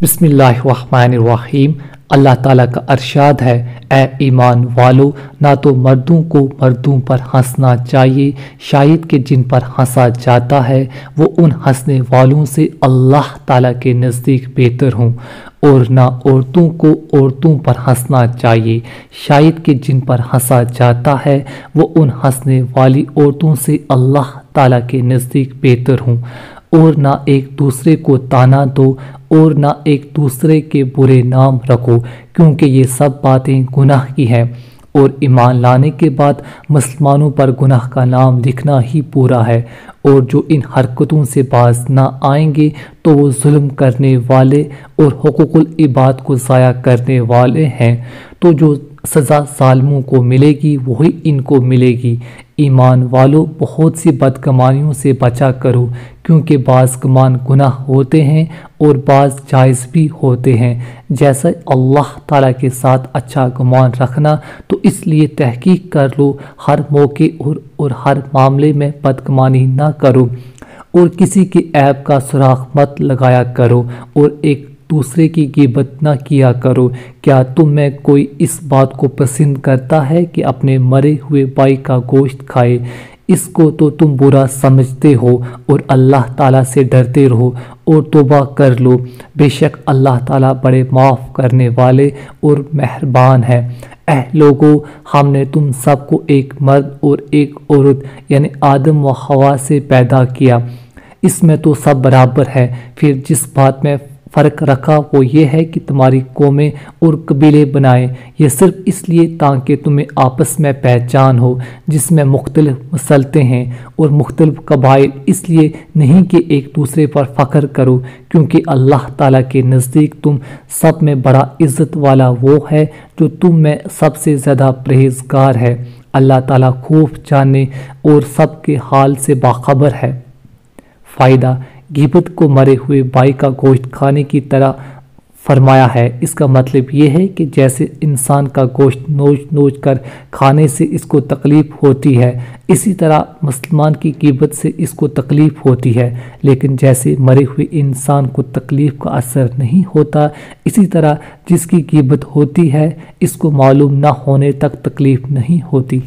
بسم اللہ الرحمن الرحیم۔ اللہ تعالیٰ کا ارشاد ہے، اے ایمان والو، نہ تو مردوں کو مردوں پر ہنسنا چاہیے، شاید کہ جن پر ہنسا جاتا ہے وہ ان ہنسنے والوں سے اللہ تعالیٰ کے نزدیک بہتر ہوں، اور نہ عورتوں کو عورتوں پر ہنسنا چاہیے، شاید کہ جن پر ہنسا جاتا ہے وہ ان ہنسنے والی عورتوں سے اللہ تعالیٰ کے نزدیک بہتر ہوں، اور نہ ایک دوسرے کو طعنہ دو اور نہ ایک دوسرے کے برے نام رکھو، کیونکہ یہ سب باتیں گناہ کی ہیں، اور ایمان لانے کے بعد مسلمانوں پر گناہ کا نام لکھنا ہی پورا ہے، اور جو ان حرکتوں سے باز نہ آئیں گے تو وہ ظلم کرنے والے اور حقوق العباد کو ضائع کرنے والے ہیں، تو جو سزا ظالموں کو ملے گی وہی ان کو ملے گی۔ ایمان والو، بہت سی بدگمانیوں سے بچا کرو، کیونکہ بعض گمان گناہ ہوتے ہیں اور بعض جائز بھی ہوتے ہیں، جیسا اللہ تعالیٰ کے ساتھ اچھا گمان رکھنا، تو اس لیے تحقیق کر لو، ہر موقع اور ہر معاملے میں بدگمانی نہ کرو، اور کسی کے عیب کا سراغ مت لگایا کرو، اور ایک دوسرے کی غیبت نہ کیا کرو۔ کیا تم میں کوئی اس بات کو پسند کرتا ہے کہ اپنے مرے ہوئے بھائی کا گوشت کھائے؟ اس کو تو تم برا سمجھتے ہو، اور اللہ تعالیٰ سے ڈرتے رہو اور توبہ کر لو، بے شک اللہ تعالیٰ بڑے معاف کرنے والے اور مہربان ہے۔ اے لوگو، ہم نے تم سب کو ایک مرد اور ایک عورت یعنی آدم و حوا سے پیدا کیا، اس میں تو سب برابر ہے، پھر جس بات میں فرق رکھا وہ یہ ہے کہ تمہاری قومیں اور قبیلے بنائے، یہ صرف اس لیے تاکہ تمہیں آپس میں پہچان ہو، جس میں مختلف مسلطیں ہیں اور مختلف قبائل، اس لیے نہیں کہ ایک دوسرے پر فخر کرو، کیونکہ اللہ تعالیٰ کے نزدیک تم سب میں بڑا عزت والا وہ ہے جو تم میں سب سے زیادہ پرہیزگار ہے۔ اللہ تعالیٰ خوب جاننے اور سب کے حال سے باخبر ہے۔ فائدہ: غیبت کو مرے ہوئے بھائی کا گوشت کھانے کی طرح فرمایا ہے۔ اس کا مطلب یہ ہے کہ جیسے انسان کا گوشت نوچ نوچ کر کھانے سے اس کو تکلیف ہوتی ہے، اسی طرح مسلمان کی غیبت سے اس کو تکلیف ہوتی ہے، لیکن جیسے مرے ہوئے انسان کو تکلیف کا اثر نہیں ہوتا، اسی طرح جس کی غیبت ہوتی ہے اس کو معلوم نہ ہونے تک تکلیف نہیں ہوتی۔